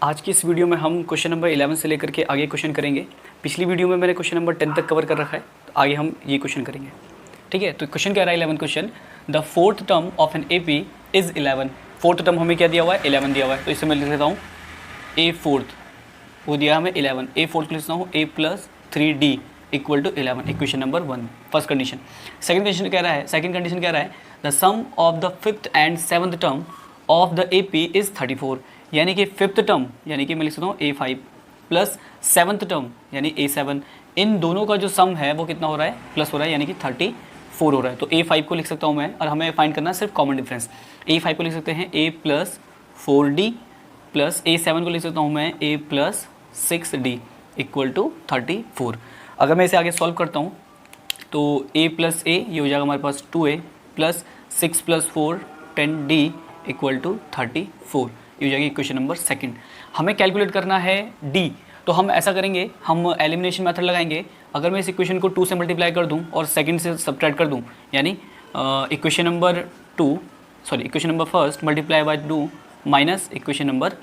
आज की इस वीडियो में हम क्वेश्चन नंबर 11 से लेकर के आगे क्वेश्चन करेंगे। पिछली वीडियो में मैंने क्वेश्चन नंबर 10 तक कवर कर रखा है, तो आगे हम ये क्वेश्चन करेंगे। ठीक है, तो क्वेश्चन कह रहा है 11 question, the fourth term of an AP is 11। Fourth term हमें क्या दिया हुआ है, 11 दिया हुआ है। तो इसे मैं लिख देता हूँ A फोर्थ, वो दिया हमें 11, A फोर्थ लिख देता हूँ A plus 3D equal to 11। Equation number 1 first condition. Second condition कह रहा है the sum of the fifth and seventh term of the AP is 34। यानी कि फिफ्थ टर्म यानी कि मैं लिख सकता हूँ A5 प्लस सेवन्थ टर्म यानी A7, इन दोनों का जो सम है वो कितना हो रहा है, प्लस हो रहा है, यानी कि 34 हो रहा है। तो A5 को लिख सकता हूँ मैं, और हमें फाइंड करना है सिर्फ कॉमन डिफरेंस। A5 को लिख सकते हैं A plus 4D plus A7 को लिख सकता हूँ मैं A plus 6D equal to 34। अगर मैं इसे आगे सॉल्व करता हूँ तो A प्लस A ये हो जाएगा हमारे पास 2A plus 6 plus 4 10D equal to 34। ये हो जाएगी इक्वेशन नंबर सेकंड। हमें कैलकुलेट करना है D, तो हम ऐसा करेंगे, हम एलिमिनेशन मेथड लगाएंगे। अगर मैं इस इक्वेशन को 2 से मल्टीप्लाई कर दूं और सेकंड से सब्ट्रैक्ट कर दूं, यानी equation number first multiply by 2 minus equation number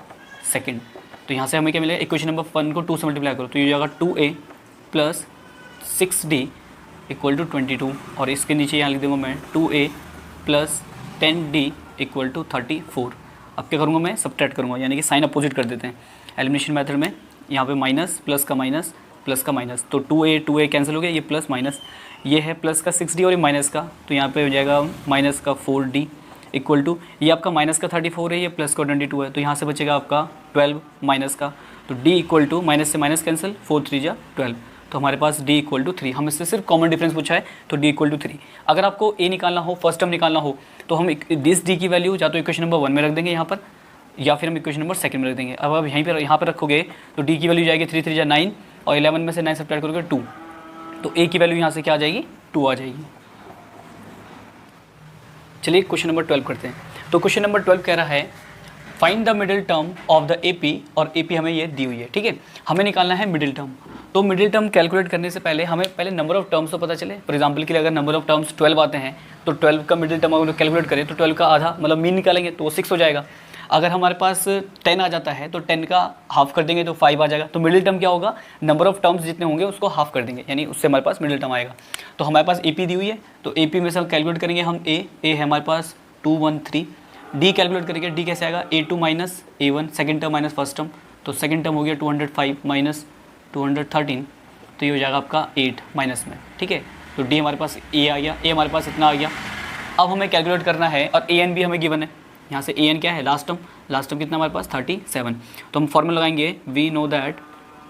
second, तो यहाँ से हमें क्या मिलेगा, इक्वेशन नंबर 1 को 2 से मल्टीप्लाई करो तो ये हो जाएगा 2A plus 6D equal to 22, और इसके नीचे यहाँ लिख दूँगा मैं 2A plus 10D equal to 34। अब क्या करूँगा मैं, सब्ट्रैक्ट करूँगा, यानी कि साइन अपोजिट कर देते हैं एलिमिनेशन मेथड में। यहाँ पे माइनस प्लस का माइनस प्लस का माइनस, तो 2A कैंसिल हो गया, ये प्लस माइनस, ये है प्लस का 6D और ये माइनस का, तो यहाँ पे हो जाएगा माइनस का 4D इक्वल टू, ये आपका माइनस का 34 है, ये प्लस का 22 है, तो यहाँ से बचेगा आपका 12 माइनस का, तो D इक्वल टू माइनस से माइनस कैंसिल, 4 3 जा 12, तो हमारे पास D इक्वल टू 3। हम इससे सिर्फ कॉमन डिफरेंस पूछा है, तो D इक्वल टू 3। अगर आपको A निकालना हो, फर्स्ट टर्म निकालना हो, तो हम दिस D की वैल्यू या तो इक्वेशन नंबर 1 में रख देंगे यहाँ पर, या फिर हम इक्वेशन नंबर सेकंड में रख देंगे। अब आप यहाँ पर रखोगे तो D की वैल्यू जाएगी 3 3 जा 9, और 11 में से 9 सब्ट्रैक्ट करोगे 2, तो A की वैल्यू यहाँ से क्या आ जाएगी, 2 आ जाएगी। चलिए क्वेश्चन नंबर 12 करते हैं। तो क्वेश्चन नंबर 12 कह रहा है find the middle term of the AP, और AP हमें ये दी हुई है। ठीक है, हमें निकालना है मिडिल टर्म। तो मिडिल टर्म कैलकुलेट करने से पहले हमें पहले नंबर ऑफ टर्म्स तो पता चले। फॉर एग्जांपल के लिए अगर नंबर ऑफ टर्म्स 12 आते हैं तो 12 का मिडिल टर्म अगर कैलकुलेट करें तो 12 का आधा मतलब मीन निकालेंगे तो 6 हो जाएगा। अगर हमारे पास 10 आ जाता है तो 10 का हाफ कर देंगे तो 5 आ जाएगा। तो मिडिल टर्म क्या होगा, नंबर ऑफ टर्म्स जितने होंगे उसको हाफ कर देंगे, यानी उससे हमारे पास मिडिल टर्म आएगा। तो हमारे पास AP दी हुई है, तो AP में से हम कैलकुलेट करेंगे हम A है हमारे पास 213। D कैलकुलेट करेंगे, D कैसे आएगा, A2 minus A1, second term minus first term, तो सेकेंड टर्म हो गया 205 माइनस 213, तो ये हो जाएगा आपका 8 माइनस में। ठीक है, तो D हमारे पास A आ गया, A हमारे पास इतना आ गया। अब हमें कैलकुलेट करना है, और AN भी हमें गिवन है, यहाँ से AN क्या है, लास्ट टर्म कितना हमारे पास 37। तो हम फॉर्मूला लगाएंगे, we know that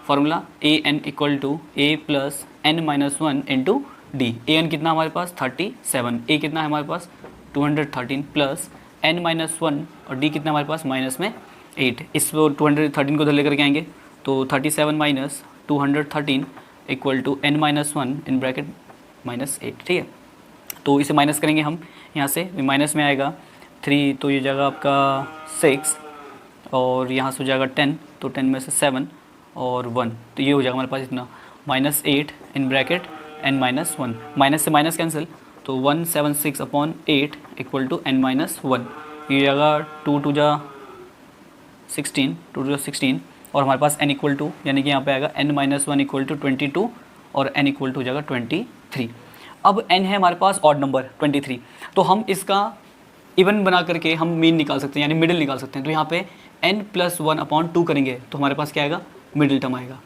formula AN equal to A plus N minus 1 into D। AN कितना हमारे पास 37, A कितना है हमारे पास 213 प्लस N माइनस 1, और D कितना हमारे पास माइनस में 8। इस 213 को उधर लेकर के आएंगे तो 37 minus 213 equal to N minus 1 in bracket minus 8। ठीक है, तो इसे माइनस करेंगे हम, यहाँ से माइनस में आएगा 3, तो ये जगह आपका 6, और यहाँ से हो जाएगा 10, तो 10 में से 7 और 1, तो ये हो जाएगा हमारे पास इतना minus 8 in bracket N minus 1, minus से माइनस कैंसिल, तो 176 upon 8 equal to N minus 1, ये जगह 2 2 जा 16, और हमारे पास N इक्वल टू, यानी कि यहाँ पे आएगा N माइनस 1 इक्वल टू 22, और N इक्वल टू हो जाएगा 23। अब N है हमारे पास ऑड नंबर 23, तो हम इसका इवन बना करके हम मीन निकाल सकते हैं, यानी मिडिल निकाल सकते हैं। तो यहाँ पे N प्लस 1 अपॉन 2 करेंगे तो हमारे पास क्या आएगा, मिडिल टर्म आएगा।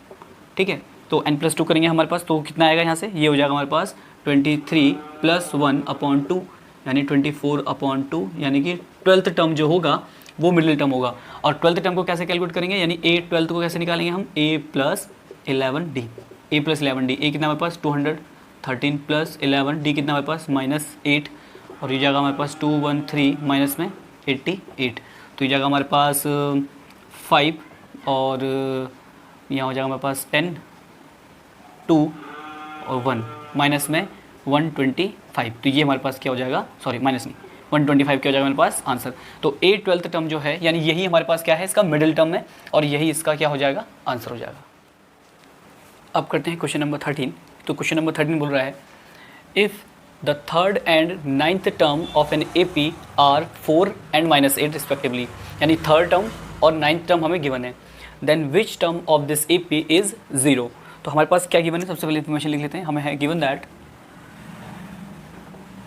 ठीक है, तो N प्लस 2 करेंगे हमारे पास, तो कितना आएगा यहाँ से, ये हो जाएगा हमारे पास 23 प्लस 1 अपॉन 2 यानी 24 अपॉन 2, यानी कि 12th टर्म जो होगा वो मिडिल टर्म होगा। और 12th टर्म को कैसे कैलकुलेट करेंगे, यानी A 12th को कैसे निकालेंगे हम, A plus 11D, A plus 11D, A कितना हमारे पास 213 प्लस 11, D कितना हमारे पास माइनस 8, और ये जगह हमारे पास 213 माइनस में 88, तो ये जगह हमारे पास 5, और यहाँ हो जाएगा हमारे पास 10 2 और 1 माइनस में 125, तो ये हमारे पास क्या हो जाएगा, सॉरी माइनस नहीं 125 क्या हो जाएगा हमारे पास आंसर। तो A 12th टर्म जो है, यानी यही हमारे पास क्या है, इसका मिडिल टर्म है, और यही इसका क्या हो जाएगा, आंसर हो जाएगा। अब करते हैं क्वेश्चन नंबर 13। तो क्वेश्चन नंबर 13 बोल रहा है if the third and ninth term of an AP are 4 and -8 respectively, यानी थर्ड टर्म और नाइन्थ टर्म हमें गिवन है। Then which term of this A P is zero. तो हमारे पास क्या गिवन है, सबसे पहले इन्फॉर्मेशन लिख लेते हैं। हमें है गिवन दैट,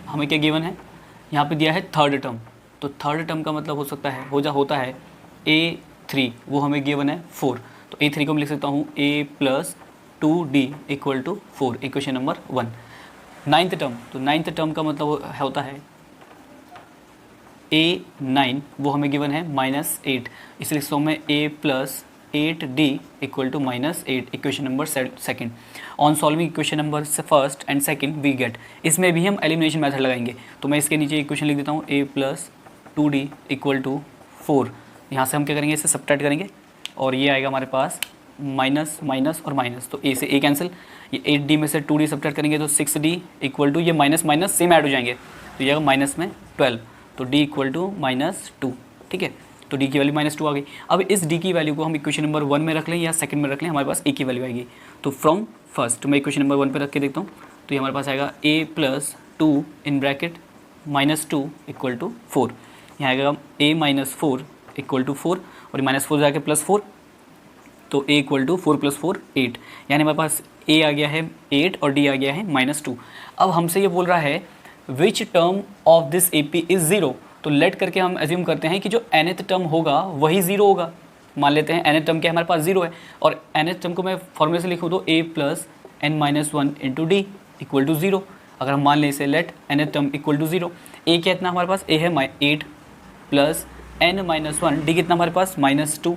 हमें क्या गिवन है, यहाँ पे दिया है थर्ड टर्म। तो थर्ड टर्म का मतलब हो सकता है होता है A3, वो हमें गिवन है 4। तो A3 को मैं लिख सकता हूँ A plus 2D equal to 4, equation number 1। Ninth term, तो नाइन्थ टर्म का मतलब होता है A9, वो हमें गिवन है -8, इसलिए लिखता हूँ मैं A plus 8D equal to -8, equation number second. On solving equation number first and second we get, इसमें भी हम एलिमिनेशन मेथड लगाएंगे। तो मैं इसके नीचे इक्वेशन लिख देता हूँ A plus 2D equal to 4। यहाँ से हम क्या करेंगे, इसे सब्ट्रैक्ट करेंगे और ये आएगा हमारे पास माइनस माइनस और माइनस, तो A से A कैंसिल, ये 8D में से 2D सब्ट्रैक्ट करेंगे तो 6D इक्वल टू, ये माइनस माइनस सेम ऐड हो जाएंगे, तो ये आएगा माइनस में 12, तो D इक्वल टू -2, ठीक है। तो D की वैल्यू -2 आ गई। अब इस D की वैल्यू को हम इक्वेशन नंबर 1 में रख लें या सेकंड में रख लें, हमारे पास A की वैल्यू आएगी। तो फ्रॉम फर्स्ट मैं इक्वेशन नंबर 1 पे रख के देखता हूँ, तो ये हमारे पास आएगा A plus 2 in bracket -2 equal to 4, यहाँ आएगा A माइनस 4 इक्वल टू 4, और -4 जाके +4, तो A इक्वल टू 4 + 4 8, यानी हमारे पास A आ गया है 8 और D आ गया है -2। अब हमसे ये बोल रहा है विच term of this A P is zero. तो लेट करके हम एज्यूम करते हैं कि जो nth टर्म होगा वही ज़ीरो होगा। मान लेते हैं nth टर्म क्या हमारे पास 0 है, और nth टर्म को मैं फॉर्मूले से लिखूँ तो A plus n-1 into D equal to 0। अगर हम मान लें इसे let nth term equal to 0, A क्या इतना हमारे पास, A है 8 प्लस n-1, D कितना हमारे पास -2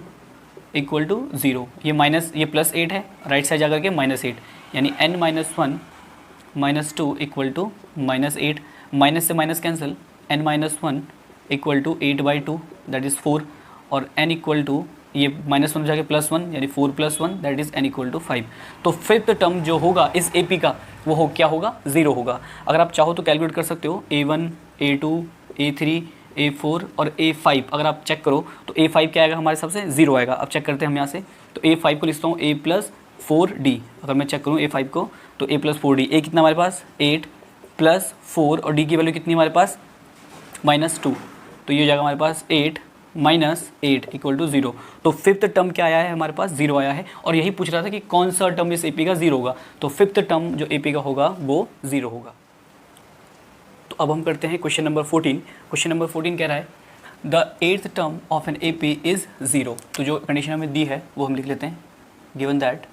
इक्वल टू 0। ये माइनस, ये +8 है, राइट साइड जाकर के -8, यानी n-1 -2 इक्वल टू -8, माइनस से minus cancel, n-1 equal to 8/2 that is 4, और n इक्वल टू ये -1 जाके +1 यानी 4 + 1 that is n equal to 5। तो फिफ्थ टर्म जो होगा इस ए पी का वो क्या होगा, 0 होगा। अगर आप चाहो तो कैलकुलेट कर सकते हो, A1 A2 A3 A4 और A5 अगर आप चेक करो तो A5 क्या आएगा हमारे सबसे 0 आएगा। अब चेक करते हैं हम यहाँ से, तो A5 को लिखता हूँ A प्लस 4D। अगर मैं चेक करूँ A5 को तो A प्लस 4D, A कितना हमारे पास 8 प्लस 4 और D की वैल्यू कितनी हमारे पास -2, तो ये हो जाएगा हमारे पास 8 - 8 इक्वल टू 0। तो फिफ्थ टर्म क्या आया है हमारे पास, 0 आया है, और यही पूछ रहा था कि कौन सा टर्म इस AP का 0 होगा। तो फिफ्थ टर्म जो AP का होगा वो 0 होगा। तो अब हम करते हैं क्वेश्चन नंबर 14। क्वेश्चन नंबर 14 कह रहा है the eighth term of an AP is 0। तो जो कंडीशन हमें दी है वो हम लिख लेते हैं, given that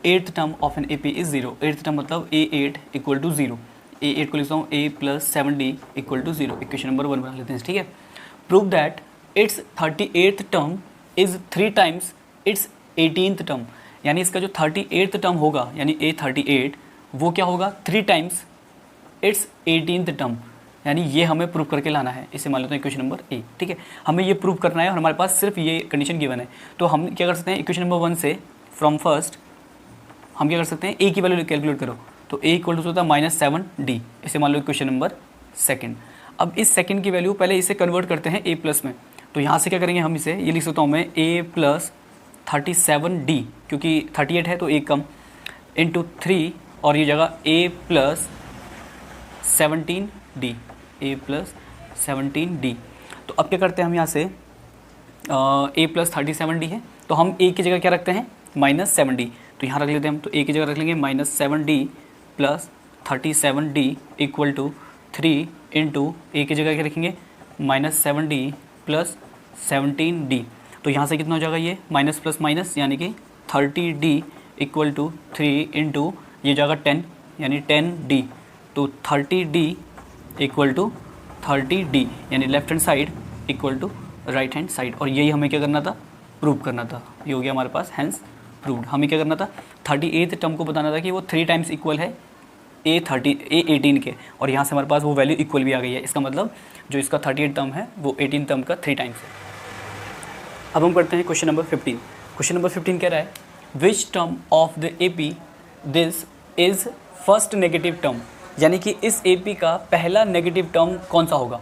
eighth term of an AP is 0। Eighth term मतलब A8 इक्वल टू 0। A8 को लिखता हूँ A plus 7D equal to 0, equation number 1 बना लेते हैं, ठीक है। Prove that its 38th term is 3 times its 18th term, यानी इसका जो 38th टर्म होगा यानी A38 वो क्या होगा 3 टाइम्स इट्स 18th टर्म, यानी ये हमें प्रूव करके लाना है। इसे मान लेते हैं इक्वेशन नंबर A, ठीक है। हमें ये प्रूव करना है और हमारे पास सिर्फ ये कंडीशन गिवन है। तो हम क्या कर सकते हैं, इक्वेशन नंबर 1 से फ्रॉम फर्स्ट हम क्या कर सकते हैं, A की वैल्यू कैलकुलेट करो, तो A इक्वल टू होता है -7D। इसे मान लो इक्वेशन नंबर सेकंड। अब इस सेकंड की वैल्यू पहले इसे कन्वर्ट करते हैं A प्लस में, तो यहाँ से क्या करेंगे हम इसे, ये लिख सकता हूँ मैं A प्लस 37D, क्योंकि 38 है तो एक कम, इंटू 3 और ये जगह A plus 17D, A plus 17D। तो अब क्या करते हैं हम यहाँ से, A प्लस 37D है तो हम A की जगह क्या रखते हैं -7D, तो यहाँ रख लेते हैं हम, तो A की जगह रख लेंगे -7D plus 37D equal to 3 into A की जगह क्या रखेंगे -7D प्लस 17D। तो यहाँ से कितना हो जाएगा ये माइनस प्लस माइनस यानी कि 30D इक्वल टू 3 इंटू ये जाएगा 10 यानी 10D, तो 30D इक्वल टू 30D यानी left hand side equal to right hand side. और यही हमें क्या करना था, प्रूव करना था। ये हो गया हमारे पास हैंस प्रूव्ड। हमें क्या करना था, 38th टर्म को बताना था कि वो 3 टाइम्स इक्वल है A18 के, और यहाँ से हमारे पास वो वैल्यू इक्वल भी आ गई है। इसका मतलब जो इसका 38 टर्म है वो 18 टर्म का 3 टाइम्स है। अब हम करते हैं क्वेश्चन नंबर 15। क्वेश्चन नंबर 15 कह रहा है विच term of the AP this is first negative term, यानी कि इस AP का पहला नेगेटिव टर्म कौन सा होगा।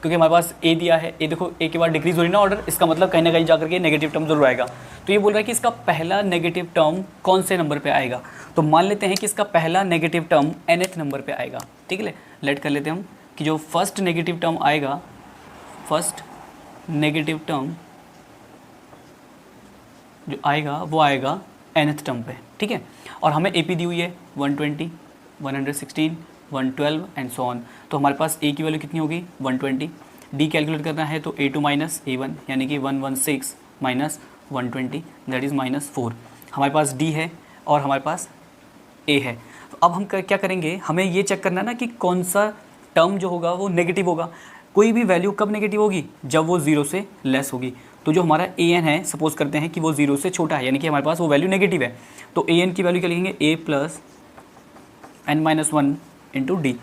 क्योंकि हमारे पास A दिया है, A देखो A के बाद डिक्रीज हो रही ना ऑर्डर, इसका मतलब कहीं ना कहीं जाकर के नेगेटिव टर्म जरूर आएगा। तो ये बोल रहा है कि इसका पहला नेगेटिव टर्म कौन से नंबर पे आएगा। तो मान लेते हैं कि इसका पहला नेगेटिव टर्म nth नंबर पे आएगा, ठीक है। लेट कर लेते हैं हम कि जो फर्स्ट नेगेटिव टर्म आएगा, फर्स्ट नेगेटिव टर्म जो आएगा वो आएगा nth टर्म पे, ठीक है। और हमें AP दी हुई है 120, 116, 112 एंड सो ऑन। तो हमारे पास A की वैल्यू कितनी होगी 120, D कैलकुलेट करना है तो A2 माइनस A1 यानी कि 116 माइनस 120 दैट इज़ -4। हमारे पास D है और हमारे पास A है। तो अब हम क्या करेंगे, हमें ये चेक करना है ना कि कौन सा टर्म जो होगा वो नेगेटिव होगा। कोई भी वैल्यू कब नेगेटिव होगी, जब वो 0 से लेस होगी। तो जो हमारा an है, सपोज करते हैं कि वो 0 से छोटा है, यानी कि हमारे पास वो वैल्यू नेगेटिव है। तो an की वैल्यू क्या लिखेंगे, a plus n-1 into D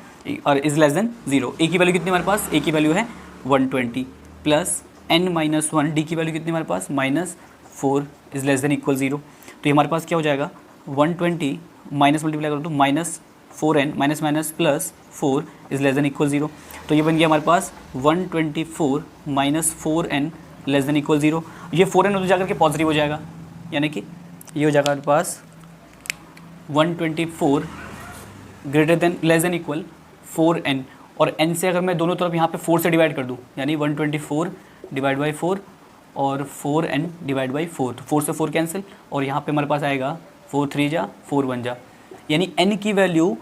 और इज़ लेस देन 0। a की वैल्यू कितनी हमारे पास, a की वैल्यू है 120 प्लस n-1, d की वैल्यू कितनी हमारे पास -4 इज़ लेस देन इक्वल 0। तो ये हमारे पास क्या हो जाएगा 120 माइनस मल्टीप्लाई करो तो -4n minus minus plus 4 is less than equal 0। तो ये बन गया हमारे पास 124 minus 4n less than equal 0। ये 4n उधर जाकर के पॉजिटिव हो जाएगा, यानी कि ये हो जाएगा हमारे पास 124 greater than less than equal 4n। और n से अगर मैं दोनों तरफ यहाँ पे 4 से डिवाइड कर दूँ, यानी 124 डिवाइड बाई 4 और 4n डिवाइड बाई 4, तो 4 से 4 कैंसिल और यहाँ पे हमारे पास आएगा 4 3 जा 4 1 जा, यानी n की वैल्यू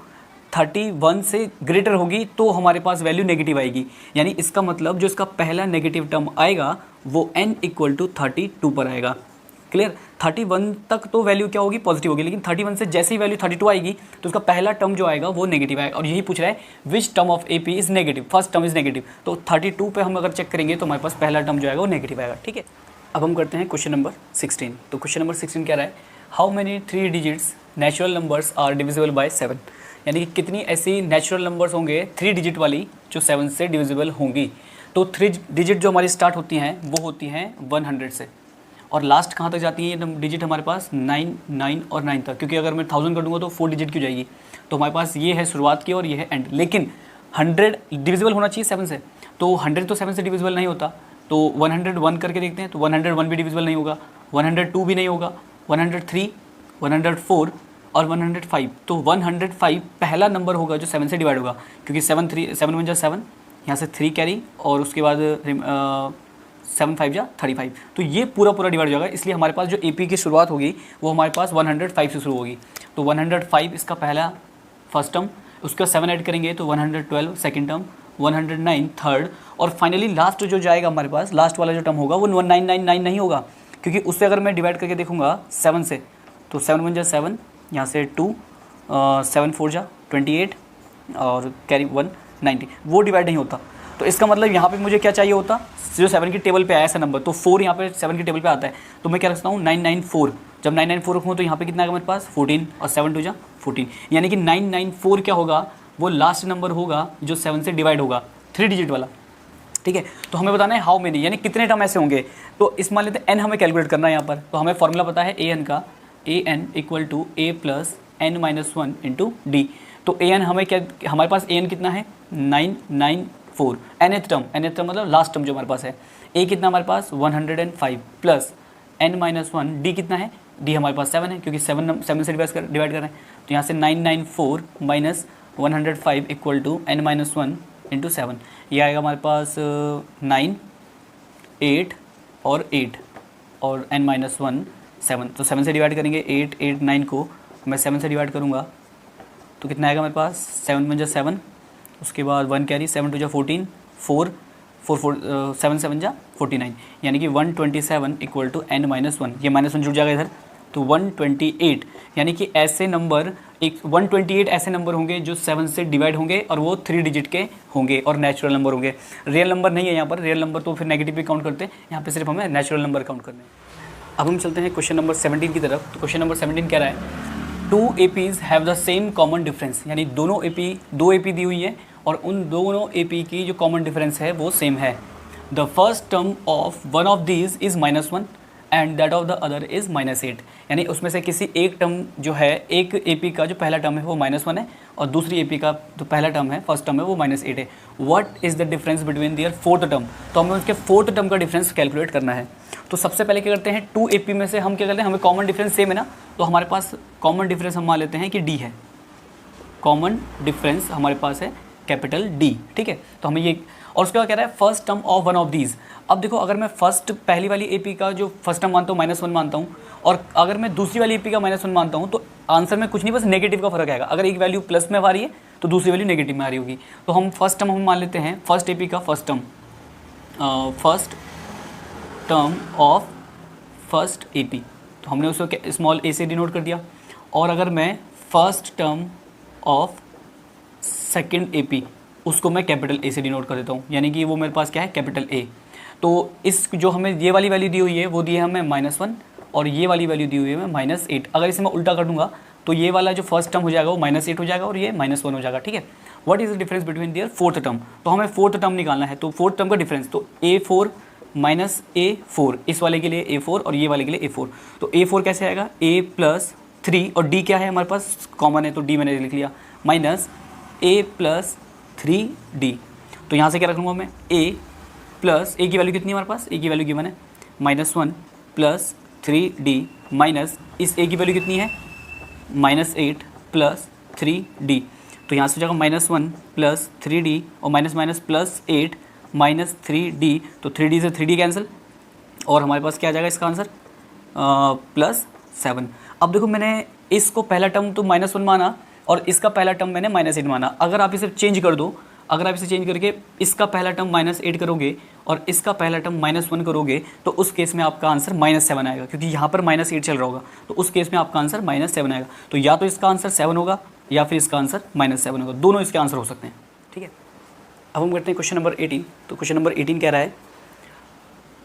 31 से ग्रेटर होगी तो हमारे पास वैल्यू नेगेटिव आएगी। यानी इसका मतलब जो इसका पहला नेगेटिव टर्म आएगा वो n इक्वल टू 32 पर आएगा। क्लियर, 31 तक तो वैल्यू क्या होगी, पॉजिटिव होगी, लेकिन 31 से जैसे ही वैल्यू 32 आएगी तो उसका पहला टर्म जो आएगा वो नेगेटिव आएगा। और यही पूछ रहा है विच term of AP is negative, first term is negative. तो 32 पे हम अगर चेक करेंगे तो हमारे पास पहला टर्म जो आएगा वो नेगेटिव आएगा, ठीक है। अब हम करते हैं क्वेश्चन नंबर 16। तो क्वेश्चन नंबर 16 क्या रहा है, how many 3 digits natural numbers are divisible by 7, यानी कि कितनी ऐसी नेचुरल नंबर्स होंगे 3 डिजिट वाली जो 7 से डिविजिबल होंगी। तो 3 डिजिट जो हमारी स्टार्ट होती हैं वो होती हैं 100 से, और लास्ट कहाँ तक जाती है ये डिजिट हमारे पास 9 9 और 9 तक, क्योंकि अगर मैं 1000 कर दूंगा तो 4 डिजिट की हो जाएगी। तो हमारे पास ये है शुरुआत की और ये है एंड, लेकिन 100 डिविजिबल होना चाहिए 7 से, तो 100 तो 7 से डिविजिबल नहीं होता। तो 101 करके देखते हैं, तो 101 भी डिविजिबल नहीं होगा, 102 भी नहीं होगा, 103, 104 और 105। तो 105 पहला नंबर होगा जो 7 से डिवाइड होगा, क्योंकि 7 1 जा 7, यहाँ से 3 कैरी और उसके बाद 7 5 जा 35। तो ये पूरा डिवाइड हो जाएगा, इसलिए हमारे पास जो AP की शुरुआत होगी वो हमारे पास 105 से शुरू होगी। तो 105 इसका पहला फर्स्ट टर्म, उसका 7 ऐड करेंगे तो 112 सेकेंड टर्म, 109 थर्ड, और फाइनली लास्ट जो जाएगा हमारे पास, लास्ट वाला जो टर्म होगा वो 1999 नहीं होगा, क्योंकि उससे अगर मैं डिवाइड करके देखूंगा 7 से, तो 7 1 जा 7, यहाँ से 2, 7 4 जा 28 और कैरी 1 90, वो डिवाइड नहीं होता। तो इसका मतलब यहाँ पे मुझे क्या चाहिए होता, जो 7 की टेबल पे आया ऐसा नंबर, तो 4 यहाँ पे 7 की टेबल पे आता है, तो मैं क्या रखता हूँ 994। जब 994 रखूँ तो यहाँ पे कितना आएगा मेरे पास 14 और 7 2 जा 14, यानी कि 994 क्या होगा, वो लास्ट नंबर होगा जो 7 से डिवाइड होगा, 3 डिजिट वाला, ठीक है। तो हमें बताना है हाउ मेनी, यानी कितने टर्म ऐसे होंगे। तो इस मान लेते हैं n हमें कैलकुलेट करना है यहाँ पर, तो हमें फॉर्मूला पता है an का, an equal to a plus n-1 into D. तो an हमें क्या, हमारे पास an कितना है 994, nth टर्म मतलब लास्ट टर्म जो हमारे पास है। a कितना हमारे पास 105 प्लस n-1, d कितना है, d हमारे पास 7 है, क्योंकि 7 से डिवाइड कर रहे हैं। तो यहाँ से 994 minus 105 equal to n-1 into 7, ये आएगा हमारे पास 9 8 और 8 और n-1 7। तो 7 से डिवाइड करेंगे 8 8 9 को मैं 7 से डिवाइड करूँगा तो कितना आएगा मेरे पास 7 1 जा 7, उसके बाद 1 कैरी 7 2 जा 14, 4 7 7 जा 49, यानी कि 127 इक्वल टू n-1, ये -1 जुड़ जाएगा इधर, तो 128, यानी कि ऐसे नंबर 128 ऐसे नंबर होंगे जो 7 से डिवाइड होंगे और वो 3 डिजिट के होंगे और नेचुरल नंबर होंगे। रियल नंबर नहीं है यहाँ पर, रियल नंबर तो फिर नेगेटिव भी काउंट करते हैं, यहाँ पे सिर्फ हमें नेचुरल नंबर काउंट करने हैं। अब हम चलते हैं क्वेश्चन नंबर 17 की तरफ। तो क्वेश्चन नंबर 17 कह रहा है 2 APs have the same common difference, यानी दोनों दो AP दी हुई है और उन दोनों AP की जो कॉमन डिफरेंस है वो सेम है। The first term of one of these is -1 and that of the other is -8, यानी उसमें से किसी एक टर्म जो है, एक AP का जो पहला टर्म है वो -1 है और दूसरी AP का जो पहला टर्म है, फर्स्ट टर्म है, वो -8 है। What is the difference between their fourth term, तो हमें उसके फोर्थ टर्म का डिफरेंस कैलकुलेट करना है। तो सबसे पहले क्या करते हैं, 2 AP में से हम क्या करते हैं, हमें कॉमन डिफरेंस सेम है ना, तो हमारे पास कॉमन डिफरेंस हम मान लेते हैं कि D है, कॉमन डिफरेंस हमारे पास है कैपिटल D, ठीक है। तो हमें ये, और उसके बाद कह रहा है first term of one of these. अब देखो अगर मैं फर्स्ट पहली वाली AP का जो फर्स्ट टर्म मानता हूँ -1 मानता हूँ, और अगर मैं दूसरी वाली AP का -1 मानता हूँ, तो आंसर में कुछ नहीं, बस नेगेटिव का फर्क आएगा। अगर एक वैल्यू प्लस में आ रही है तो दूसरी वैल्यू नेगेटिव में आ रही होगी। तो हम फर्स्ट टर्म हम मान लेते हैं फर्स्ट AP का first term of first AP, तो हमने उसको स्मॉल a से डिनोट कर दिया। और अगर मैं first term of second AP उसको मैं कैपिटल A से डिनोट कर देता हूँ, यानी कि वो मेरे पास क्या है, कैपिटल A। तो इस जो हमें ये वाली वैल्यू दी हुई है वो दी है हमें -1, और ये वाली वैल्यू दी हुई है हमें -8। अगर इसे मैं उल्टा कर दूंगा तो ये वाला जो फर्स्ट टर्म हो जाएगा वो -8 हो जाएगा और ये -1 हो जाएगा, ठीक है। What is the difference between their fourth term, तो हमें फोर्थ टर्म निकालना है। तो फोर्थ टर्म का डिफरेंस, तो A4 माइनस A4, इस वाले के लिए A4 और ये वाले के लिए A4। तो A4 कैसे आएगा, A+3, और D क्या है हमारे पास, कॉमन है तो D मैंने लिख लिया, माइनस A+3D। तो यहाँ से क्या रखूँगा मैं, A की वैल्यू कितनी है हमारे पास, A की वैल्यू गिवन है -1 प्लस 3D माइनस इस A की वैल्यू कितनी है -8 प्लस 3D। तो यहाँ से हो जाएगा -1 प्लस 3D और माइनस प्लस 8 माइनस 3D, तो 3D से 3D कैंसिल, और हमारे पास क्या आ जाएगा इसका आंसर +7। अब देखो मैंने इसको पहला टर्म तो -1 माना और इसका पहला टर्म मैंने -8 माना। अगर आप इसे चेंज कर दो, अगर आप इसे चेंज करके इसका पहला टर्म -8 करोगे और इसका पहला टर्म -1 करोगे, तो उस केस में आपका आंसर -7 आएगा, क्योंकि यहाँ पर -8 चल रहा होगा। तो उस केस में आपका आंसर -7 आएगा। तो या तो इसका आंसर 7 होगा या फिर इसका आंसर -7 होगा, दोनों इसके आंसर हो सकते हैं, ठीक है। अब हम करते हैं क्वेश्चन नंबर 18। तो क्वेश्चन नंबर 18 कह रहा है,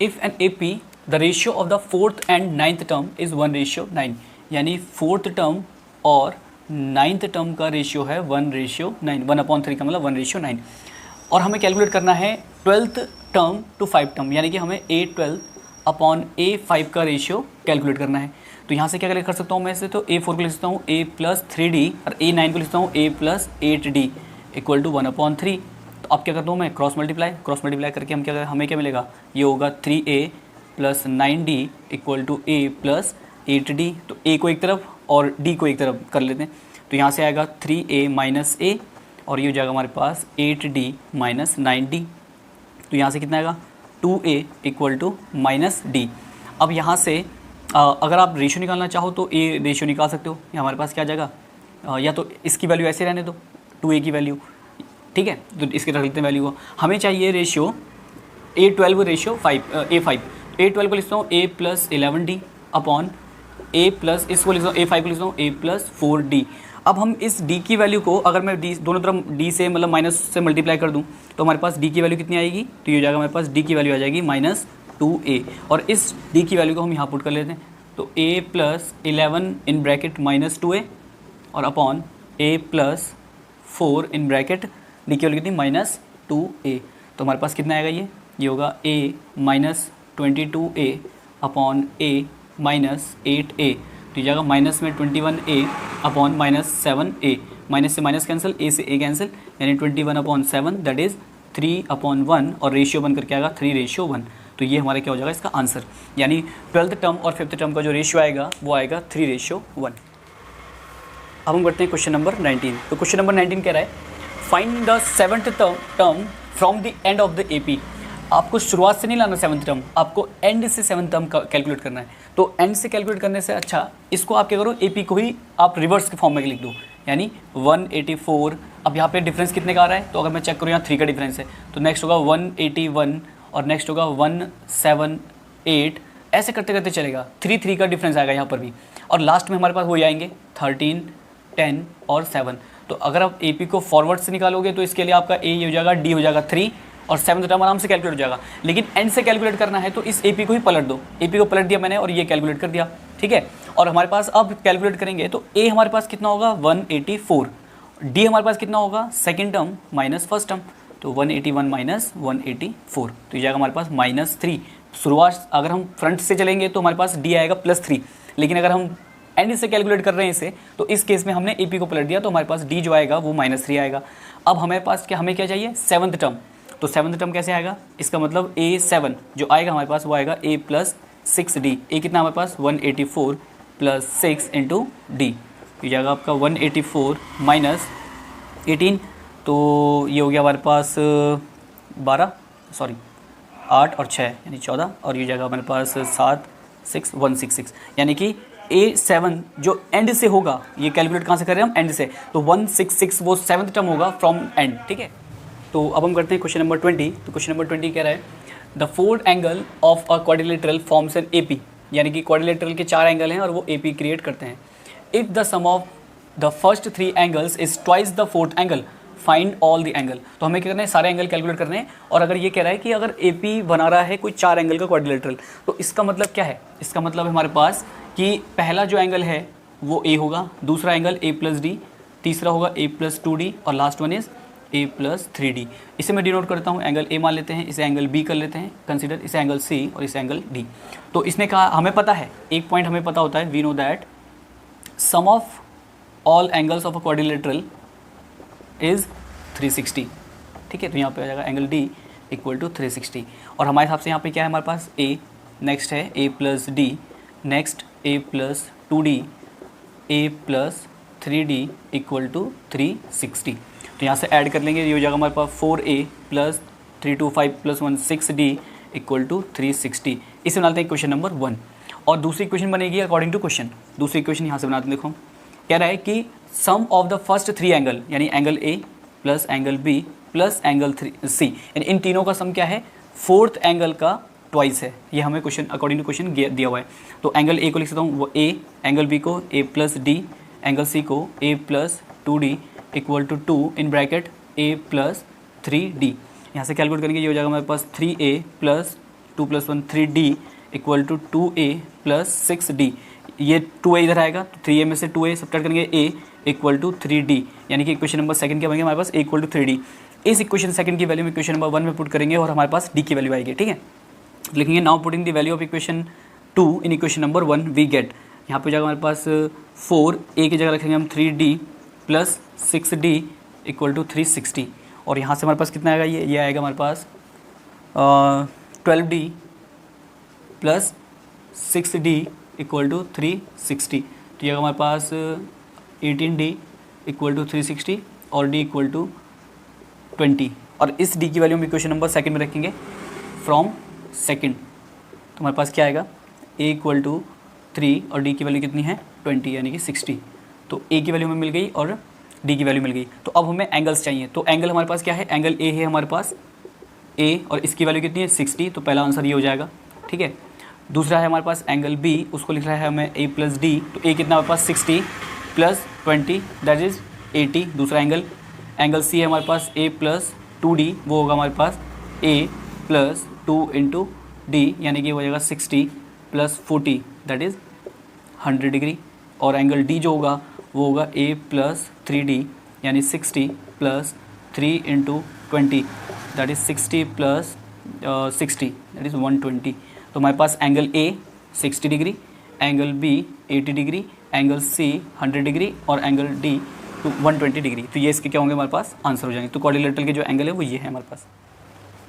if an AP the ratio of the fourth and ninth term is 1:9, यानी फोर्थ टर्म और नाइन्थ टर्म का रेशियो है 1:9, 1/3 का मतलब 1:9। और हमें कैलकुलेट करना है 12th टर्म टू 5 टर्म, यानी कि हमें A12/A5 का रेशियो कैलकुलेट करना है। तो यहाँ से क्या कर सकता हूँ मैं इसे, तो A4 को लिख सकता हूँ A+3D और A9 को लिखता हूँ A+8D इक्वल टू 1/3। तो अब क्या करता हूँ मैं, क्रॉस मल्टीप्लाई करके हम क्या, हमें क्या मिलेगा, ये होगा 3A + 9D equal to A+8D। तो A को एक तरफ और D को एक तरफ कर लेते हैं। तो यहाँ से आएगा 3A - A और ये हो जाएगा हमारे पास 8D - 9D। तो यहाँ से कितना आएगा, 2A इक्वल टू -D। अब यहाँ से अगर आप रेशियो निकालना चाहो तो A रेशियो निकाल सकते हो। ये हमारे पास क्या आ जाएगा, या तो इसकी वैल्यू ऐसे रहने दो 2A की वैल्यू, ठीक है। तो इसके रख लेते हैं वैल्यू को। हमें चाहिए ratio A12 ratio A5। A12 को लिखता हूँ A+11D अपॉन A प्लस, इसको लिखता हूँ A5 को लिखता हूँ A+4D। अब हम इस D की वैल्यू को अगर मैं D दोनों तरफ D से मतलब माइनस से मल्टीप्लाई कर दूँ तो हमारे पास D की वैल्यू कितनी आएगी, तो ये हो जाएगा हमारे पास D की वैल्यू आ जाएगी -2A, और इस D की वैल्यू को हम यहाँ पुट कर लेते हैं। तो A+11 इन ब्रैकेट -2A और upon A+4 in bracket D की वैल्यू कितनी -2A। तो हमारे पास कितना आएगा, ये होगा A -22A upon A -8A। तो ये जाएगा माइनस में 21A अपॉन -7A, माइनस से माइनस कैंसिल, A से A कैंसिल, यानी 21/7 दैट इज़ 3/1, और रेशियो बन करके आएगा 3:1। तो ये हमारा क्या हो जाएगा इसका आंसर, यानी 12th टर्म और 5th टर्म का जो रेशियो आएगा वो आएगा 3:1। अब हम बढ़ते हैं क्वेश्चन नंबर 19। तो क्वेश्चन नंबर 19 कह रहा है, find the 7th term from the end of the AP। आपको शुरुआत से नहीं लाना 7th टर्म, आपको एंड से 7th टर्म का कैलकुलेट करना है। तो एंड से कैलकुलेट करने से अच्छा इसको आप क्या करो, AP को ही आप रिवर्स के फॉर्म में लिख दो, यानी 184। अब यहाँ पे डिफरेंस कितने का आ रहा है, तो अगर मैं चेक करूँ यहाँ 3 का डिफरेंस है, तो नेक्स्ट होगा 181 और नेक्स्ट होगा 178, ऐसे करते करते चलेगा, 3 का डिफरेंस आएगा यहाँ पर भी, और लास्ट में हमारे पास वही आएंगे 13, 10 और 7। तो अगर आप AP को फॉरवर्ड से निकालोगे तो इसके लिए आपका A हो जाएगा, D हो जाएगा 3 और 7th टर्म आराम से कैलकुलेट हो जाएगा। लेकिन एंड से कैलकुलेट करना है तो इस AP को ही पलट दो, AP को पलट दिया मैंने और ये कैलकुलेट कर दिया, ठीक है। और हमारे पास अब कैलकुलेट करेंगे तो A हमारे पास कितना होगा 184, D हमारे पास कितना होगा second term minus first term, तो 181 माइनस 184, तो ये जाएगा हमारे पास -3। शुरुआत अगर हम फ्रंट से चलेंगे तो हमारे पास D आएगा +3, लेकिन अगर हम एंड से कैलकुलेट कर रहे हैं इसे, तो इस केस में हमने AP को पलट दिया तो हमारे पास D जो आएगा वो -3 आएगा। अब हमारे पास हमें क्या चाहिए 7th टर्म, तो 7th टर्म कैसे आएगा, इसका मतलब A7 जो आएगा हमारे पास वो आएगा A+6D। A कितना हमारे पास 184 + 6 × D, ये जाएगा आपका 184 - 18, तो ये हो गया हमारे पास 8 और 6 यानी 14, और ये जगह हमारे पास 7 6 166, यानी कि A7 जो एंड से होगा, ये कैलकुलेट कहाँ से कर रहे हैं हम, एंड से, तो 166 वो 7th टर्म होगा फ्रॉम एंड, ठीक है। तो अब हम करते हैं क्वेश्चन नंबर 20। तो क्वेश्चन नंबर 20 कह रहा है the fourth angle of a quadrilateral forms an AP, यानी कि क्वाड्रिलेटरल के 4 एंगल हैं और वो AP क्रिएट करते हैं। If the sum of the first 3 angles is twice the fourth angle, find all the angle. तो हमें क्या करना है, सारे एंगल कैलकुलेट करने हैं। और अगर ये कह रहा है कि अगर AP बना रहा है कोई 4 एंगल का क्वाड्रिलेटरल, तो इसका मतलब क्या है, इसका मतलब है हमारे पास कि पहला जो एंगल है वो A होगा, दूसरा एंगल A+D, तीसरा होगा A+2D और लास्ट वन इज A+3D। इसे मैं डिनोट करता हूँ, एंगल A मान लेते हैं, इसे एंगल B कर लेते हैं कंसिडर, इसे एंगल C और इसे एंगल D। तो इसने कहा, हमें पता है, एक पॉइंट हमें पता होता है, we know that sum of all angles of a quadrilateral is 360, ठीक है। तो यहाँ पे आ जाएगा एंगल D = 360, और हमारे हिसाब से यहाँ पे क्या है हमारे पास, A, नेक्स्ट है A+D, नेक्स्ट A+2D, A+3D = 360। तो यहाँ से ऐड कर लेंगे, ये हो जाएगा हमारे पास 4A + 325 + 1 6D = 360। इसे बनाते हैं क्वेश्चन नंबर 1। और दूसरी इक्वेशन बनेगी अकॉर्डिंग टू क्वेश्चन। दूसरी इक्वेशन यहाँ से बनाते हैं, देखो कह रहा है कि सम ऑफ द फर्स्ट 3 एंगल, यानी angle A plus angle B plus angle C, यानी इन तीनों का सम क्या है, फोर्थ एंगल का ट्वाइस है। ये हमें क्वेश्चन अकॉर्डिंग टू क्वेश्चन दिया हुआ है। तो एंगल A को लिख सकता हूँ वो A, एंगल B को A+D, एंगल C को A+2D = 2 इन ब्रैकेट A+3D। यहाँ से कैलकुलेट करेंगे, ये हो जाएगा हमारे पास 3A + 2 + 1 3D = 2A + 6D। ये 2A इधर आएगा, तो 3A में से 2A सब्ट्रैक्ट करेंगे, A = 3D, यानी कि इक्वेशन नंबर सेकंड क्या बनेगा हमारे पास, A = 3D। इस इक्वेशन सेकंड की वैल्यू में इक्वेशन नंबर 1 में पुट करेंगे और हमारे पास D की वैल्यू आएगी, ठीक है। लिखेंगे now putting the value of equation 2 in equation number 1 we get, यहाँ पे हो जाएगा हमारे पास 4A की जगह रखेंगे हम 3D + 6D = 360, और यहाँ से हमारे पास कितना आएगा, ये आएगा हमारे पास 12D + 6D = 360। तो ये हमारे पास 18D = 360 और D = 20, और इस D की वैल्यू हम इक्वेशन नंबर सेकंड में रखेंगे फ्रॉम सेकंड। तो हमारे पास क्या आएगा, A = 3 और D की वैल्यू कितनी है 20, यानी कि 60। तो A की वैल्यू हमें मिल गई और D की वैल्यू मिल गई। तो अब हमें एंगल्स चाहिए, तो एंगल हमारे पास क्या है, एंगल A है हमारे पास A, और इसकी वैल्यू कितनी है 60, तो पहला आंसर ये हो जाएगा, ठीक है। दूसरा है हमारे पास एंगल B, उसको लिख रहा है हमें A+D, तो A कितना हमारे पास 60 + 20 दैट इज़ 80, दूसरा एंगल। एंगल C है हमारे पास A+2D, वो होगा हमारे पास A+2 × D, यानी कि हो जाएगा 60 + 40 दैट इज़ 100 डिग्री, और एंगल D जो होगा वो होगा A+3D, यानी 60 + 3 × 20 दैट इज़ 60 + 60 दैट इज़ 120। तो हमारे पास angle A 60 degree, angle B 80 degree, angle C 100 degree और एंगल D 120 डिग्री। तो ये इसके क्या होंगे हमारे पास आंसर हो जाएंगे। तो क्वाड्रिलेटरल के जो एंगल है वो ये है हमारे पास।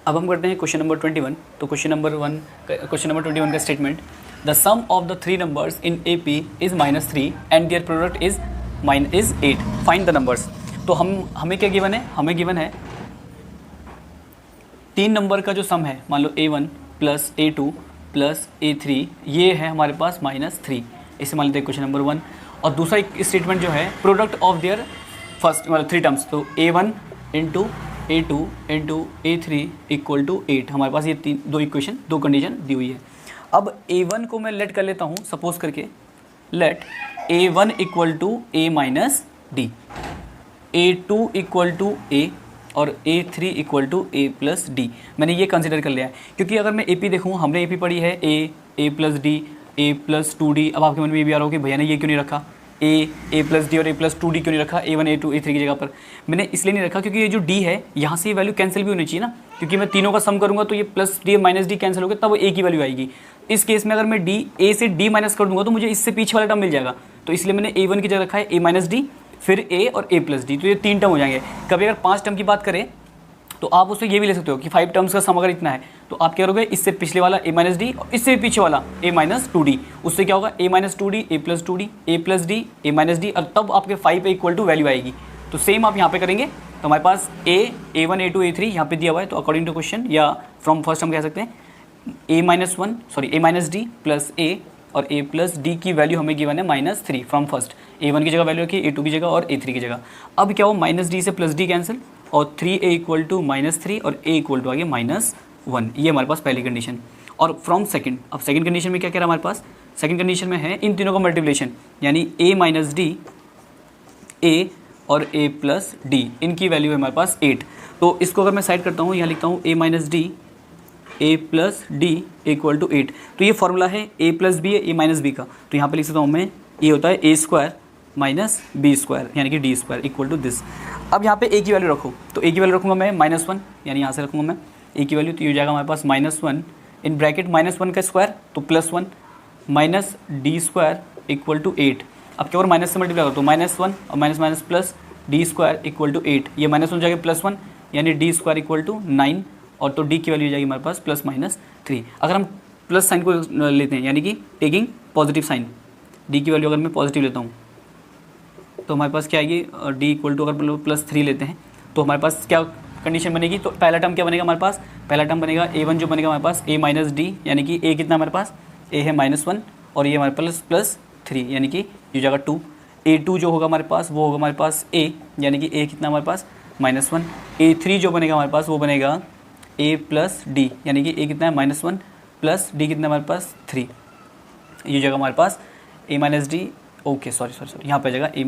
अब हम करते हैं क्वेश्चन नंबर 21। तो क्वेश्चन नंबर 21 का statement, the sum of the 3 numbers in AP is -3 and their product is 8, find the numbers. तो हमें क्या गिवन है, हमें गिवन है 3 नंबर का जो सम है, मान लो A1 + A2 + A3, ये है हमारे पास -3, इसे मान लेते हैं क्वेश्चन नंबर 1। और दूसरा एक स्टेटमेंट जो है, प्रोडक्ट ऑफ देयर फर्स्ट मतलब 3 टर्म्स, तो A1 × A2 × A3 = 8। हमारे पास ये दो इक्वेशन, दो कंडीशन दी हुई है। अब A1 को मैं लेट कर लेता हूँ, सपोज करके late A1 = A - D, A2 = A और A3 = A+D। मैंने ये कंसिडर कर लिया है, क्योंकि अगर मैं AP देखूँ, हमने AP पढ़ी है A+D, A+2D। अब आपके मन में ये भी आ रहा हो कि भैया ने ये क्यों नहीं रखा, A+D और A+2D क्यों नहीं रखा A1 A2 A3 की जगह पर। मैंने इसलिए नहीं रखा क्योंकि ये जो D है, यहाँ से ये वैल्यू कैंसिल भी होनी चाहिए ना, क्योंकि मैं तीनों का सम करूँगा तो ये +D -D कैंसिल होगा, तब A की वैल्यू आएगी। इस केस में अगर मैं A से D माइनस कर दूंगा तो मुझे इससे पीछे वाला टर्म मिल जाएगा, तो इसलिए मैंने A1 की जगह रखा है A - D, फिर A और A+D, तो ये 3 टर्म हो जाएंगे। कभी अगर 5 टर्म की बात करें तो आप उससे ये भी ले सकते हो कि 5 टर्म्स का सम अगर इतना है, तो आप क्या करोगे, इससे पिछले वाला A - D और इससे पीछे वाला A - 2D, उससे क्या होगा A - 2D, A+2D, A+D, A - D, और तब आपके 5 पे इक्वल टू वैल्यू आएगी। तो सेम आप यहाँ पे करेंगे, तो हमारे पास A1 A2 A3 यहाँ पे दिया हुआ है, तो अकॉर्डिंग टू क्वेश्चन या फ्रॉम फर्स्ट हम कह सकते हैं A-D प्लस A और A प्लस D की वैल्यू हमें गिवन है -3 फ्रॉम फर्स्ट। A1 की जगह वैल्यू रखी, A2 की जगह और A3 की जगह। अब क्या हो, -D से +D कैंसिल और 3A इक्वल टू -3 और A इक्वल टू आ गया -1। ये हमारे पास पहली कंडीशन। और फ्रॉम सेकंड, अब सेकंड कंडीशन में क्या कह रहा है हमारे पास, सेकंड कंडीशन में है इन तीनों का मल्टीप्लिकेशन, यानी A-D, A और A प्लस D, इनकी वैल्यू है हमारे पास 8। तो इसको अगर मैं साइड करता हूँ, यहाँ लिखता हूँ A-D A plus D equal to 8। तो ये फॉर्मूला है A प्लस B है A माइनस बी का, तो यहाँ पे लिख सकता हूँ मैं, ये होता है A² माइनस B² यानी कि D² इक्वल टू दिस। अब यहाँ पे A की वैल्यू रखो, तो A की वैल्यू रखूँगा मैं -1, यानी यहाँ से रखूँगा मैं A की वैल्यू, तो ये हो जाएगा हमारे पास -1 इन ब्रैकेट -1 का स्क्वायर तो +1 माइनस D² इक्वल टू 8। अब क्या और माइनस से मल्टीप्लाई करो तो -1 और minus plus D² equal to 8, ये -1 हो जाएगा +1 यानी D² इक्वल टू 9, और तो D की वैल्यू हो जाएगी हमारे पास +-3। अगर हम प्लस साइन को लेते हैं, यानी कि टेकिंग पॉजिटिव साइन, D की वैल्यू अगर मैं पॉजिटिव लेता हूँ तो हमारे पास क्या आएगी, D इक्वल टू अगर +3 लेते हैं तो हमारे पास क्या कंडीशन बनेगी, तो पहला टर्म क्या बनेगा हमारे पास, पहला टर्म बनेगा A1 जो बनेगा हमारे पास A-D, यानी कि A कितना हमारे पास, A है -1 और ये हमारे पास +3 यानी कि ये जाएगा 2। A2 जो होगा हमारे पास वो होगा हमारे पास A, यानी कि A कितना हमारे पास -1। A3 जो बनेगा हमारे पास वो बनेगा A प्लस D, यानी कि A कितना है -1 प्लस D कितना हमारे पास 3। ये जगह हमारे पास A-D, ओके सॉरी यहाँ पे जाएगा A-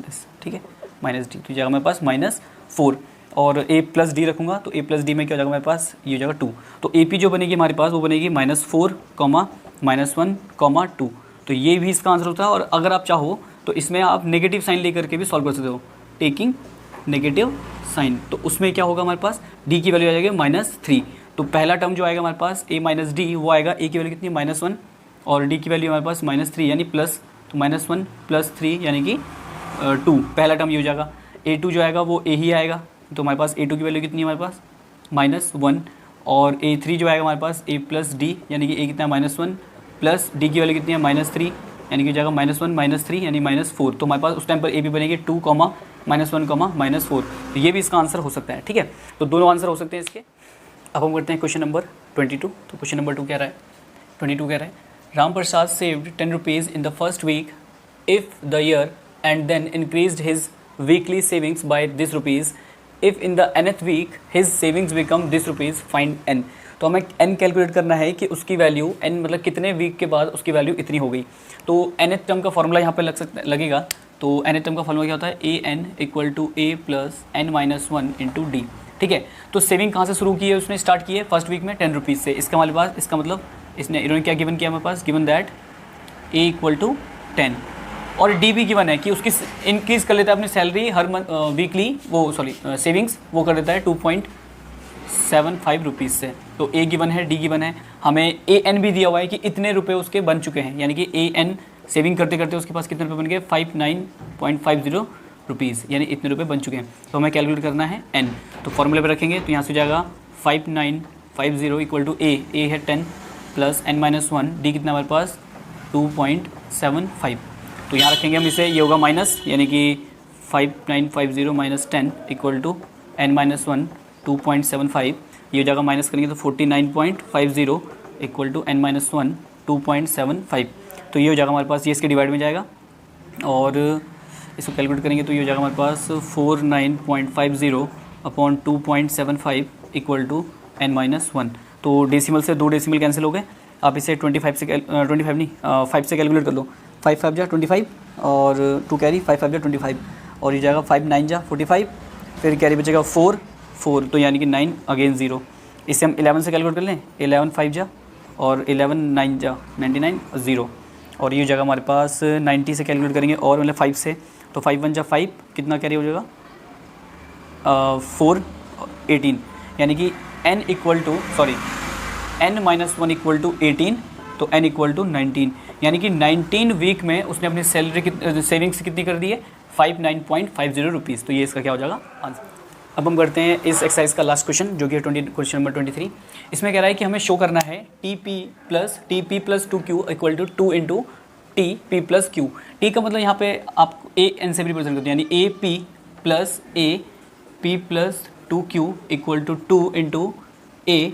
दिस, ठीक है -D, तो जगह हमारे पास -4 और A प्लस D रखूँगा तो A प्लस D में क्या हो जाएगा हमारे पास, ये जगह 2। तो AP जो बनेगी हमारे पास वो बनेगी -4, -1, 2। तो ये भी इसका आंसर होता है। और अगर आप चाहो तो इसमें आप नेगेटिव साइन लेकर के भी सॉल्व कर सकते हो, टेकिंग नेगेटिव साइन, तो उसमें क्या होगा हमारे पास, D की वैल्यू आ जाएगी -3। तो पहला टर्म जो आएगा हमारे पास A-D वो आएगा, A की वैल्यू कितनी -1 और D की वैल्यू हमारे पास -3 यानी प्लस, तो -1 + 3 यानी कि 2, पहला टर्म ये हो जाएगा। A2 जो आएगा वो A ही आएगा, तो हमारे पास A2 की वैल्यू कितनी है हमारे पास -1 और A3 जो आएगा हमारे पास A प्लस D, यानी कि A कितना है -1 प्लस D की वैल्यू कितनी है -3 यानी कि जाएगा -1 -3 यानी -4। तो हमारे पास उस टाइम पर A भी बनेगी 2, -1, -4। तो ये भी इसका आंसर हो सकता है, ठीक है। तो दोनों आंसर हो सकते हैं इसके। अब हम करते हैं क्वेश्चन नंबर 22। तो क्वेश्चन नंबर 2 कह रहा है, 22 कह रहा है, Ram Prasad saved 10 rupees in the first week if the year and then increased his weekly savings by this rupees. If in the nth week his savings become this rupees, find n। तो हमें n calculate करना है कि उसकी value n मतलब कितने week के बाद उसकी वैल्यू इतनी हो गई। तो nth टर्म का फॉर्मूला यहाँ पे लगेगा। तो nth टर्म का फॉर्मूला क्या होता है, an equal to a plus n-1 into D, ठीक है। तो सेविंग कहाँ से शुरू की है, उसने स्टार्ट की है फर्स्ट वीक में 10 रुपीज़ से। इसका हमारे पास, इसका मतलब इन्होंने क्या गिवन किया हमारे पास, given that a equal to 10 और डी भी गिवन है कि उसकी इंक्रीज़ कर लेता है अपनी सैलरी हर मंथ वीकली, वो सेविंग्स वो कर देता है 2.75 रुपीज़ से। तो ए गिवन है, डी गिवन है, हमें ए एन भी दिया हुआ है कि इतने रुपए उसके बन चुके हैं, यानी कि ए एन सेविंग करते करते उसके पास कितने रुपए बन गए, 59.50 रुपीज़, यानी इतने रुपए बन चुके हैं। तो हमें कैलकुलेट करना है एन। तो फॉर्मूले पे रखेंगे तो यहाँ से जाएगा 5950 इक्वल टू ए है 10 प्लस n-1, डी कितना हमारे पास 2.75। तो यहाँ रखेंगे हम इसे, ये होगा माइनस, यानी कि 5950 माइनस 10 इक्वल टू n-1 2.75। ये जगह माइनस करेंगे तो 49.50 इक्वल टू n-1 2.75। तो ये हो जाएगा हमारे पास, ये इसके डिवाइड में जाएगा और इसको कैलकुलेट करेंगे तो ये हो जाएगा हमारे पास 49.50 अपॉन 2.75 इक्वल टू n-1। तो डेसिमल से 2 डेसिमल कैंसिल हो गए। आप इसे 5 से कैलकुलेट कर लो। 5 5 जा 25 और 2 कैरी, 5 5 जा 25 और ये जाएगा 5 9 जा 45, फिर कैरी बचेगा 4 तो यानी कि 9 अगेन 0। इससे हम 11 से कैलकुलेट कर लें, 11 5 जा और 11 9 जा 99 0 और ये जगह हमारे पास 90 से कैलकुलेट करेंगे और मतलब 5 से, तो 5 1 जा 5, कितना कैरी हो जाएगा 4 18, यानी कि n equal to n-1 equal to 18, तो n इक्वल टू 19, यानी कि 19 वीक में उसने अपनी सैलरी सेविंग्स कितनी कर दी है 59.50 रुपीज़। तो ये इसका क्या हो जाएगा आंसर। अब हम करते हैं इस एक्सरसाइज का लास्ट क्वेश्चन जो कि क्वेश्चन नंबर 23। इसमें कह रहा है कि हमें शो करना है TP plus 2Q equal to 2 into TP plus Q। T का मतलब यहाँ पे आप A N से भी रिप्रेजेंट करते हैं, यानी AP plus AP P plus two Q equal to 2 into A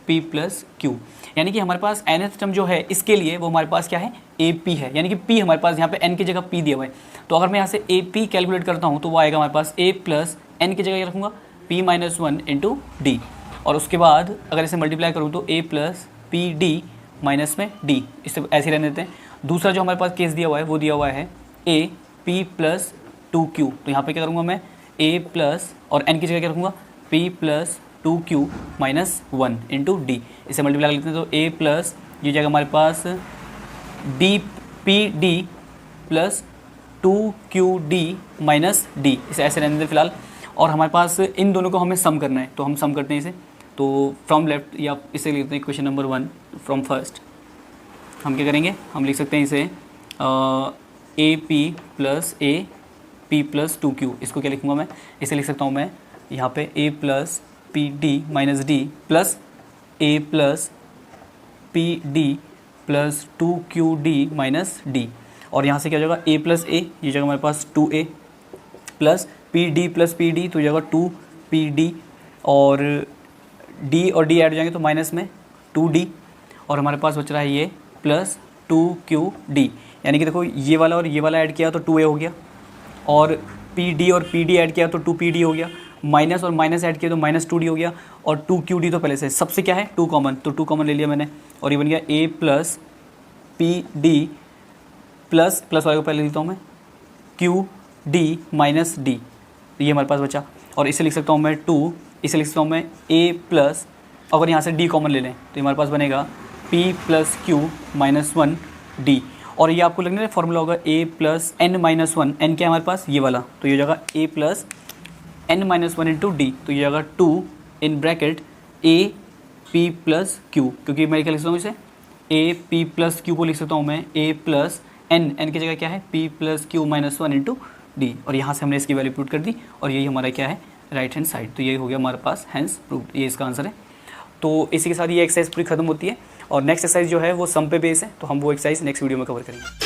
P plus Q, यानी कि हमारे पास nth टर्म जो है इसके लिए वो हमारे पास क्या है, ए पी है, यानी कि पी हमारे पास यहाँ पे n की जगह p दिया हुआ है। तो अगर मैं यहाँ से ए पी कैलकुलेट करता हूँ तो वो आएगा हमारे पास a प्लस एन की जगह क्या रखूँगा, p माइनस 1 इंटू डी, और उसके बाद अगर इसे मल्टीप्लाई करूँ तो a plus P D minus में डी, इसे ऐसे रहने देते हैं। दूसरा जो हमारे पास केस दिया हुआ है वो दिया हुआ है a p प्लस 2q, तो यहाँ पे क्या करूँगा मैं a प्लस और n की जगह क्या रखूँगा p plus 2q minus 1 into D, इसे मल्टीप्लाई कर लेते हैं तो a प्लस ये जाएगा हमारे पास D P D plus 2q d minus D, इसे ऐसे रहने देते फिलहाल। और हमारे पास इन दोनों को हमें सम करना है, तो हम सम करते हैं इसे, तो फ्रॉम लेफ्ट या इसे लिखते हैं क्वेश्चन नंबर 1 फ्रॉम फर्स्ट। हम क्या करेंगे, हम लिख सकते हैं इसे ए पी प्लस ए पी प्लस 2q, इसको क्या लिखूँगा मैं, इसे लिख सकता हूँ मैं यहाँ पे a plus P D minus D plus a plus P D plus 2q d minus D, और यहाँ से क्या हो जाएगा a प्लस ए, ये जगह हमारे पास 2a plus P D plus P D, तो जगह 2pd, और d और d ऐड हो जाएंगे तो माइनस में 2d, और हमारे पास बच रहा है ये प्लस 2qd, यानी कि देखो ये वाला और ये वाला ऐड किया तो 2a हो गया, और pd और pd ऐड किया तो 2pd हो गया, माइनस और माइनस ऐड किया तो माइनस 2d हो गया, और 2qd तो पहले से सबसे क्या है 2 कॉमन, तो 2 कॉमन ले लिया मैंने, और ये बन गया a plus P D plus plus वाले को पहले लिखता हूँ मैं qd माइनस डी, ये हमारे पास बचा, और इसे लिख सकता हूँ मैं 2, इसे लिख सकता हूँ मैं a प्लस, अगर यहाँ से d कॉमन ले लें तो हमारे पास बनेगा p plus Q minus 1 D, और ये आपको लगने फॉर्मूला होगा a plus N minus 1, N क्या है हमारे पास ये वाला, तो ये जगह a plus N minus 1 into D, तो ये जगह 2 in bracket a p plus Q, क्योंकि मैं क्या लिख सकता हूँ इसे a p प्लस क्यू को लिख सकता हूँ मैं a प्लस एन की जगह क्या है p plus Q minus 1 into D, और यहाँ से हमने इसकी वैल्यू पुट कर दी, और यही हमारा क्या है राइट हैंड साइड, तो यही हो गया हमारे पास हैंस प्रूव्ड, ये इसका आंसर है। तो इसी के साथ ये एक्सरसाइज पूरी खत्म होती है, और नेक्स्ट एक्सरसाइज जो है वो सम पे बेस है, तो हम वो एक्सरसाइज नेक्स्ट वीडियो में कवर करेंगे।